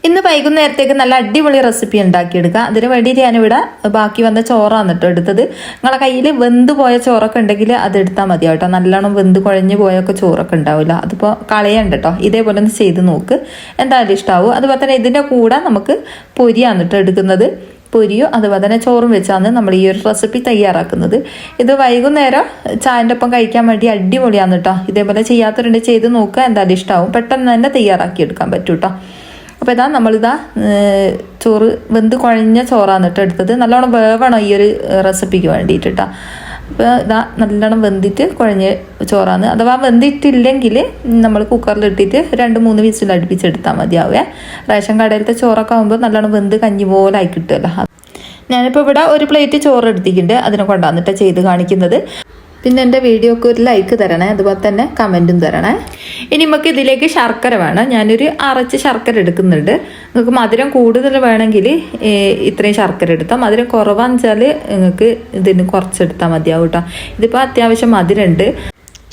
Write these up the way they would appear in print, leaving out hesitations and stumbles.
ഇന്ന് വൈകുന്നേരത്തേക്ക് നല്ല അടിപൊളി റെസിപ്പി ഉണ്ടാക്കിയെടുക്കുക. അതിന് വേണ്ടിയിട്ട് ഞാനിവിടെ ബാക്കി വന്ന ചോറാണ് കേട്ടോ എടുത്തത്. നിങ്ങളെ കയ്യിൽ വെന്ത് പോയ ചോറൊക്കെ ഉണ്ടെങ്കിൽ അത് എടുത്താൽ മതി കേട്ടോ. നല്ലോണം വെന്ത് കുഴഞ്ഞു പോയൊക്കെ ചോറൊക്കെ ഉണ്ടാവില്ല, അതിപ്പോൾ കളയണ്ട കേട്ടോ. ഇതേപോലെ ഒന്ന് ചെയ്ത് നോക്ക്, എന്തായാലും ഇഷ്ടമാവും. അതുപോലെ തന്നെ ഇതിൻ്റെ കൂടെ നമുക്ക് പൊരിയാണ് കേട്ടോ എടുക്കുന്നത്. പൊരിയോ അതുപോലെ തന്നെ ചോറും വെച്ചാണ് നമ്മൾ ഈ ഒരു റെസിപ്പി തയ്യാറാക്കുന്നത്. ഇത് വൈകുന്നേരം ചായൻ്റെ ഒപ്പം കഴിക്കാൻ വേണ്ടി അടിപൊളിയാണ് കേട്ടോ. ഇതേപോലെ ചെയ്യാത്തവരുണ്ട്, ചെയ്ത് നോക്കുക, എന്തായാലും ഇഷ്ടമാവും. പെട്ടെന്ന് തന്നെ തയ്യാറാക്കി എടുക്കാൻ പറ്റും കേട്ടോ. അപ്പോൾ ഇതാ നമ്മളിതാ ചോറ് വെന്ത് കുഴഞ്ഞ ചോറാണ് കേട്ടോ എടുത്തത്. നല്ലോണം വേവണം ഈ ഒരു റെസിപ്പിക്ക് വേണ്ടിയിട്ട് കേട്ടോ. അപ്പോൾ ഇതാ നല്ലോണം വെന്തിട്ട് കുഴഞ്ഞ ചോറാണ്. അഥവാ വെന്തിട്ടില്ലെങ്കിൽ നമ്മൾ കുക്കറിലിട്ടിട്ട് 2-3 വിസിൽ അടുപ്പിച്ചെടുത്താൽ മതിയാവേ. റേഷൻ കടയിലത്തെ ചോറൊക്കെ ആകുമ്പോൾ നല്ലോണം വെന്ത് കഞ്ഞി പോലെ ആയി കിട്ടുമല്ലോ. ഞാനിപ്പോൾ ഇവിടെ ഒരു പ്ലേറ്റ് ചോറ് എടുത്തിട്ടുണ്ട്, അതിനെ കൊണ്ടാന്നിട്ട് ചെയ്ത് കാണിക്കുന്നത്. പിന്നെ എൻ്റെ വീഡിയോക്ക് ഒരു ലൈക്ക് തരണേ, അതുപോലെ തന്നെ കമൻറ്റും തരണേ. ഇനി നമുക്ക് ഇതിലേക്ക് ശർക്കര വേണം. ഞാനൊരു അരച്ച് ശർക്കര എടുക്കുന്നുണ്ട്. നിങ്ങൾക്ക് മധുരം കൂടുതൽ വേണമെങ്കിൽ ഇത്രയും ശർക്കര എടുത്താൽ, മധുരം കുറവാന്ന് വെച്ചാൽ നിങ്ങൾക്ക് ഇതിന് കുറച്ചെടുത്താൽ മതിയാവും കേട്ടോ. ഇതിപ്പോൾ അത്യാവശ്യം മധുരമുണ്ട്.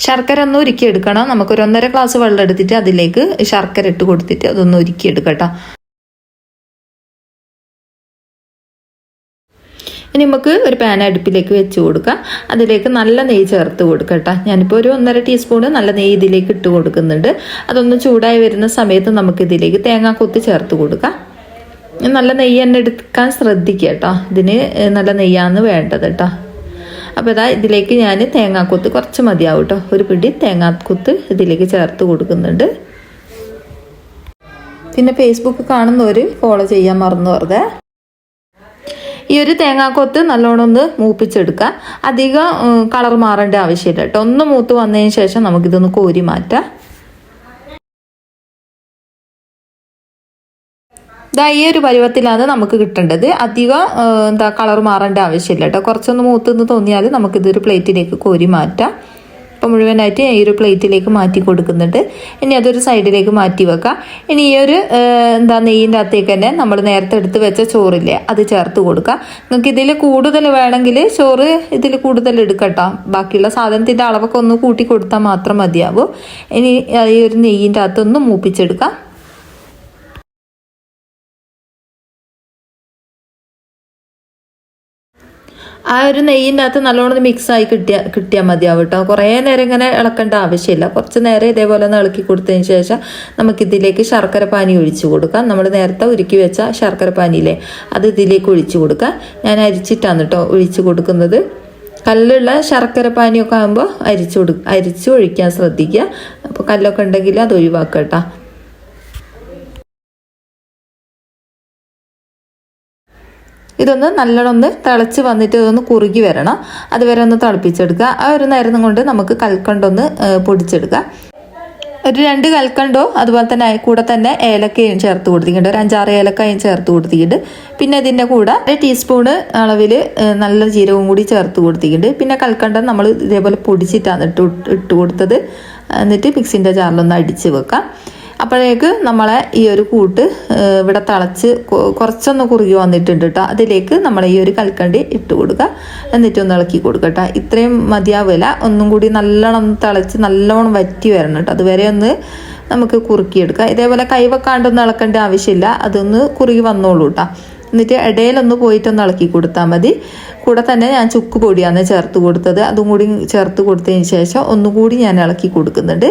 ശർക്കര ഒന്ന് ഉരുക്കി എടുക്കണം. നമുക്കൊരു 1.5 ഗ്ലാസ് വെള്ളം എടുത്തിട്ട് അതിലേക്ക് ശർക്കര ഇട്ട് കൊടുത്തിട്ട് അതൊന്ന് ഉരുക്കി എടുക്കട്ടോ. ഇനി നമുക്ക് ഒരു പാൻ അടുപ്പിലേക്ക് വെച്ച് കൊടുക്കാം. അതിലേക്ക് നല്ല നെയ്യ് ചേർത്ത് കൊടുക്കാം കേട്ടോ. ഞാനിപ്പോൾ ഒരു 1.5 ടീസ്പൂൺ നല്ല നെയ്യ് ഇതിലേക്ക് ഇട്ട് കൊടുക്കുന്നുണ്ട്. അതൊന്ന് ചൂടായി വരുന്ന സമയത്ത് നമുക്ക് ഇതിലേക്ക് തേങ്ങാക്കൊത്ത് ചേർത്ത് കൊടുക്കാം. നല്ല നെയ്യ് തന്നെ എടുക്കാൻ ശ്രദ്ധിക്കുക കേട്ടോ. ഇതിന് നല്ല നെയ്യാണ് വേണ്ടത് കേട്ടോ. അപ്പോൾ ഇതാ ഇതിലേക്ക് ഞാൻ തേങ്ങാക്കൊത്ത് കുറച്ച് മതിയാവും കേട്ടോ. ഒരു പിടി തേങ്ങാക്കൊത്ത് ഇതിലേക്ക് ചേർത്ത് കൊടുക്കുന്നുണ്ട്. പിന്നെ ഫേസ്ബുക്ക് കാണുന്നവർ ഫോളോ ചെയ്യാൻ മറന്നു വെറുതെ. ഈ ഒരു തേങ്ങാക്കൊത്ത് നല്ലോണം ഒന്ന് മൂപ്പിച്ചെടുക്കുക. അധികം കളർ മാറേണ്ട ആവശ്യമില്ല കേട്ടോ. ഒന്ന് മൂത്ത് വന്നതിന് ശേഷം നമുക്കിതൊന്ന് കോരി മാറ്റാം. ഇതാ ഈ ഒരു പരുവത്തിലാണ് നമുക്ക് കിട്ടേണ്ടത്. അധികം കളർ മാറേണ്ട ആവശ്യമില്ല കേട്ടോ. കുറച്ചൊന്ന് മൂത്തെന്ന് തോന്നിയാൽ നമുക്കിതൊരു പ്ലേറ്റിലേക്ക് കോരി മാറ്റാം. അപ്പോൾ മുഴുവനായിട്ട് ഈ ഒരു പ്ലേറ്റിലേക്ക് മാറ്റി കൊടുക്കുന്നുണ്ട്. ഇനി അതൊരു സൈഡിലേക്ക് മാറ്റി വെക്കാം. ഇനി ഈ ഒരു നെയ്യിൻ്റെ അകത്തേക്ക് തന്നെ നമ്മൾ നേരത്തെ എടുത്ത് വെച്ച ചോറില്ലേ അത് ചേർത്ത് കൊടുക്കുക. നിങ്ങൾക്ക് ഇതിൽ കൂടുതൽ വേണമെങ്കിൽ ചോറ് ഇതിൽ കൂടുതൽ എടുക്കട്ടോ. ബാക്കിയുള്ള സാധനത്തിൻ്റെ അളവൊക്കെ ഒന്ന് കൂട്ടി കൊടുത്താൽ മാത്രം മതിയാവും. ഇനി ഈ ഒരു നെയ്യിൻ്റെ അകത്തൊന്ന് മൂപ്പിച്ചെടുക്കാം. ആ ഒരു നെയ്യിൻ്റെ അകത്ത് നല്ലോണം മിക്സായി കിട്ടിയാൽ മതിയാവും കേട്ടോ. കുറേ നേരം ഇങ്ങനെ ഇളക്കേണ്ട ആവശ്യമില്ല. കുറച്ച് നേരം ഇതേപോലെ ഒന്ന് ഇളക്കി കൊടുത്തതിന് ശേഷം നമുക്കിതിലേക്ക് ശർക്കര പാനി ഒഴിച്ചു കൊടുക്കാം. നമ്മൾ നേരത്തെ ഉരുക്കി വെച്ച ശർക്കര പാനിയില്ലേ അത് ഇതിലേക്ക് ഒഴിച്ചു കൊടുക്കാം. ഞാൻ അരിച്ചിട്ടാണ് കേട്ടോ ഒഴിച്ചു കൊടുക്കുന്നത്. കല്ലുള്ള ശർക്കര പാനിയൊക്കെ ആകുമ്പോൾ അരിച്ച് ഒഴിക്കാൻ ശ്രദ്ധിക്കുക. അപ്പോൾ കല്ലൊക്കെ ഉണ്ടെങ്കിൽ അത് ഒഴിവാക്കുക കേട്ടോ. ഇതൊന്ന് നല്ലോണം ഒന്ന് തിളച്ച് വന്നിട്ട് ഇതൊന്ന് കുറുകി വരണം. അതുവരെ ഒന്ന് തിളപ്പിച്ചെടുക്കുക. ആ ഒരു നേരം കൊണ്ട് നമുക്ക് കൽക്കണ്ടൊന്ന് പൊടിച്ചെടുക്കുക. ഒരു 2 കൽക്കണ്ടോ അതുപോലെ തന്നെ കൂടെ തന്നെ ഏലക്കയും ചേർത്ത് കൊടുത്തിട്ടുണ്ട്. ഒരു 5-6 ഏലക്കയും ചേർത്ത് കൊടുത്തിട്ടുണ്ട്. പിന്നെ ഇതിൻ്റെ കൂടെ 1 ടീസ്പൂണ് അളവിൽ നല്ല ജീരകവും കൂടി ചേർത്ത് കൊടുത്തിട്ടുണ്ട്. പിന്നെ കൽക്കണ്ടം നമ്മൾ ഇതേപോലെ പൊടിച്ചിട്ടാണ് ഇട്ട് കൊടുത്തത്. എന്നിട്ട് മിക്സിൻ്റെ ജാറിലൊന്ന് അടിച്ച് വെക്കാം. അപ്പോഴേക്ക് നമ്മളെ ഈ ഒരു കൂട്ട് ഇവിടെ തിളച്ച് കുറച്ചൊന്ന് കുറുകി വന്നിട്ടുണ്ട് കേട്ടോ. അതിലേക്ക് നമ്മൾ ഈ ഒരു കൽക്കണ്ടി ഇട്ട് കൊടുക്കുക. എന്നിട്ടൊന്ന് ഇളക്കി കൊടുക്കട്ടോ. ഇത്രയും മതിയാവില്ല, ഒന്നും കൂടി നല്ലോണം തിളച്ച് നല്ലോണം വറ്റി വരണം കേട്ടോ. അതുവരെ ഒന്ന് നമുക്ക് കുറുക്കിയെടുക്കാം. ഇതേപോലെ കൈവെക്കാണ്ടൊന്നും ഇളക്കേണ്ട ആവശ്യമില്ല, അതൊന്ന് കുറുകി വന്നോളൂ കേട്ടോ. എന്നിട്ട് ഇടയിലൊന്ന് പോയിട്ടൊന്ന് ഇളക്കി കൊടുത്താൽ മതി. കൂടെ തന്നെ ഞാൻ ചുക്ക് പൊടിയാണ് ചേർത്ത് കൊടുത്തത്. അതും കൂടി ചേർത്ത് കൊടുത്തതിന് ശേഷം ഒന്നുകൂടി ഞാൻ ഇളക്കി കൊടുക്കുന്നുണ്ട്.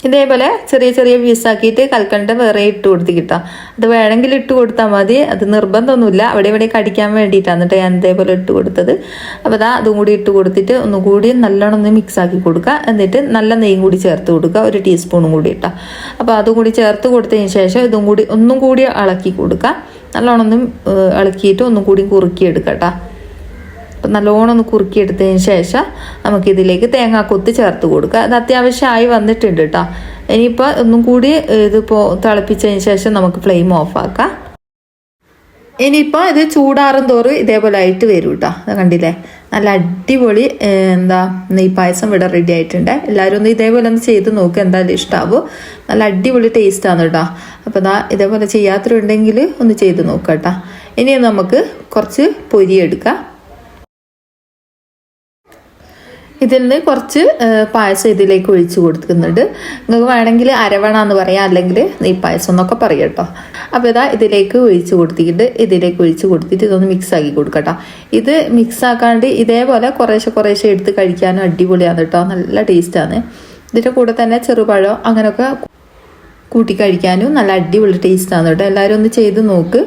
ഇതേപോലെ ചെറിയ ചെറിയ പീസാക്കിയിട്ട് കൽക്കണ്ട വേറെ ഇട്ട് കൊടുത്തിട്ടോ. അത് വേണമെങ്കിൽ ഇട്ട് കൊടുത്താൽ മതി, അത് നിർബന്ധമൊന്നുമില്ല. അവിടെ ഇവിടെ കടിക്കാൻ വേണ്ടിയിട്ടാണ് കേട്ടോ ഞാൻ ഇതേപോലെ ഇട്ട് കൊടുത്തത്. അപ്പോൾ അതും കൂടി ഇട്ട് കൊടുത്തിട്ട് ഒന്നുകൂടി നല്ലോണം ഒന്ന് മിക്സാക്കി കൊടുക്കുക. എന്നിട്ട് നല്ല നെയ്യും കൂടി ചേർത്ത് കൊടുക്കുക, 1 ടീസ്പൂണും കൂടി ഇട്ടാൽ. അപ്പോൾ അതും കൂടി ചേർത്ത് കൊടുത്തതിന് ശേഷം ഒന്നും കൂടി ഇളക്കി കൊടുക്കുക. നല്ലോണം ഒന്ന് ഇളക്കിയിട്ട് ഒന്നും കൂടി കുറുക്കിയെടുക്കുക കേട്ടോ. അപ്പം നല്ലോണം ഒന്ന് കുറുക്കിയെടുത്തതിന് ശേഷം നമുക്കിതിലേക്ക് തേങ്ങാക്കൊത്ത് ചേർത്ത് കൊടുക്കുക. അത് അത്യാവശ്യമായി വന്നിട്ടുണ്ട് കേട്ടോ. ഇനിയിപ്പോൾ ഒന്നും കൂടി ഇതിപ്പോൾ തിളപ്പിച്ചതിന് ശേഷം നമുക്ക് ഫ്ലെയിം ഓഫാക്കാം. ഇനിയിപ്പോൾ ഇത് ചൂടാറും തോറും ഇതേപോലെ ആയിട്ട് വരും കേട്ടോ. അത് കണ്ടില്ലേ, നല്ല അടിപൊളി നെയ്പായസം ഇവിടെ റെഡി ആയിട്ടുണ്ട്. എല്ലാവരും ഒന്ന് ഇതേപോലെ ഒന്ന് ചെയ്ത് നോക്കുക, എന്തായാലും ഇഷ്ടാവും. നല്ല അടിപൊളി ടേസ്റ്റാണ് കേട്ടോ. അപ്പോൾ ഇതേപോലെ ചെയ്യാത്തവരുണ്ടെങ്കിൽ ഒന്ന് ചെയ്ത് നോക്കാം കേട്ടോ. ഇനി നമുക്ക് കുറച്ച് പൊരി എടുക്കാം. ഇതിൽ നിന്ന് കുറച്ച് പായസം ഇതിലേക്ക് ഒഴിച്ച് കൊടുക്കുന്നുണ്ട്. നിങ്ങൾക്ക് വേണമെങ്കിൽ അരവണ എന്ന് പറയാം, അല്ലെങ്കിൽ നെയ്പായസം എന്നൊക്കെ പറയാം കേട്ടോ. അപ്പോൾ ഇതിലേക്ക് ഒഴിച്ച് കൊടുത്തിട്ട് ഇതൊന്ന് മിക്സ് ആക്കി കൊടുക്കട്ടോ. ഇത് മിക്സ് ആക്കാണ്ട് ഇതേപോലെ കുറേശ്ശെ എടുത്ത് കഴിക്കാനും അടിപൊളിയാണ് കേട്ടോ. നല്ല ടേസ്റ്റാണ്. ഇതിൻ്റെ കൂടെ തന്നെ ചെറുപഴം അങ്ങനെയൊക്കെ കൂട്ടി കഴിക്കാനും നല്ല അടിപൊളി ടേസ്റ്റാണ് കേട്ടോ. എല്ലാവരും ഒന്ന് ചെയ്ത് നോക്ക്.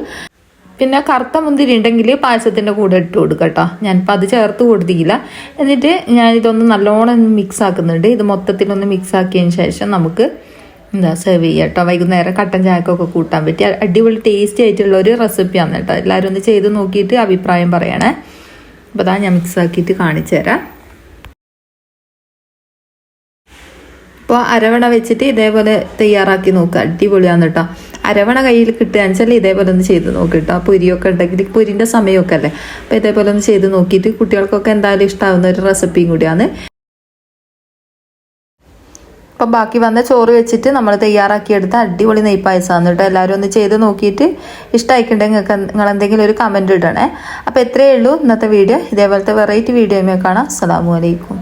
പിന്നെ കറുത്ത മുന്തിരി ഉണ്ടെങ്കിൽ പായസത്തിൻ്റെ കൂടെ ഇട്ട് കൊടുക്കുക കേട്ടോ. ഞാനിപ്പോൾ അത് ചേർത്ത് കൊടുത്തില്ല. എന്നിട്ട് ഞാനിതൊന്ന് നല്ലോണം മിക്സ് ആക്കുന്നുണ്ട്. ഇത് മൊത്തത്തിലൊന്ന് മിക്സ് ആക്കിയതിന് ശേഷം നമുക്ക് സെർവ് ചെയ്യാം കേട്ടോ. വൈകുന്നേരം കട്ടൻ ചായക്കൊക്കെ കൂട്ടാൻ പറ്റിയ അടിപൊളി ടേസ്റ്റി ആയിട്ടുള്ള ഒരു റെസിപ്പിയാണ് കേട്ടോ. എല്ലാവരും ഒന്ന് ചെയ്ത് നോക്കിയിട്ട് അഭിപ്രായം പറയണേ. അപ്പോൾ ഞാൻ മിക്സ് ആക്കിയിട്ട് കാണിച്ചു തരാം. ഇപ്പോൾ അരവണ വെച്ചിട്ട് ഇതേപോലെ തയ്യാറാക്കി നോക്കുക, അടിപൊളിയാണ് കേട്ടോ. അരവണ കയ്യിൽ കിട്ടുകയെന്ന് വെച്ചാൽ ഇതേപോലെ ഒന്ന് ചെയ്ത് നോക്കി കേട്ടോ. പൊരിയൊക്കെ ഉണ്ടെങ്കിൽ പൊരിൻ്റെ സമയമൊക്കെ അല്ലേ, അപ്പോൾ ഇതേപോലെ ഒന്ന് ചെയ്ത് നോക്കിയിട്ട് കുട്ടികൾക്കൊക്കെ എന്തായാലും ഇഷ്ടമാവുന്ന ഒരു റെസിപ്പിയും കൂടിയാണ്. അപ്പം ബാക്കി വന്ന ചോറ് വെച്ചിട്ട് നമ്മൾ തയ്യാറാക്കിയെടുത്ത അടിപൊളി നെയ്പായസമാണ് കേട്ടോ. എല്ലാവരും ഒന്ന് ചെയ്ത് നോക്കിയിട്ട് ഇഷ്ടമായിട്ടുണ്ടെങ്കിൽ നിങ്ങൾ എന്തെങ്കിലും ഒരു കമൻറ്റ് ഇടണേ. അപ്പോൾ എത്രയേ ഉള്ളൂ ഇന്നത്തെ വീഡിയോ. ഇതേപോലത്തെ വെറൈറ്റി വീഡിയോയുമേ കാണാം. അസ്സലാമു അലൈക്കും.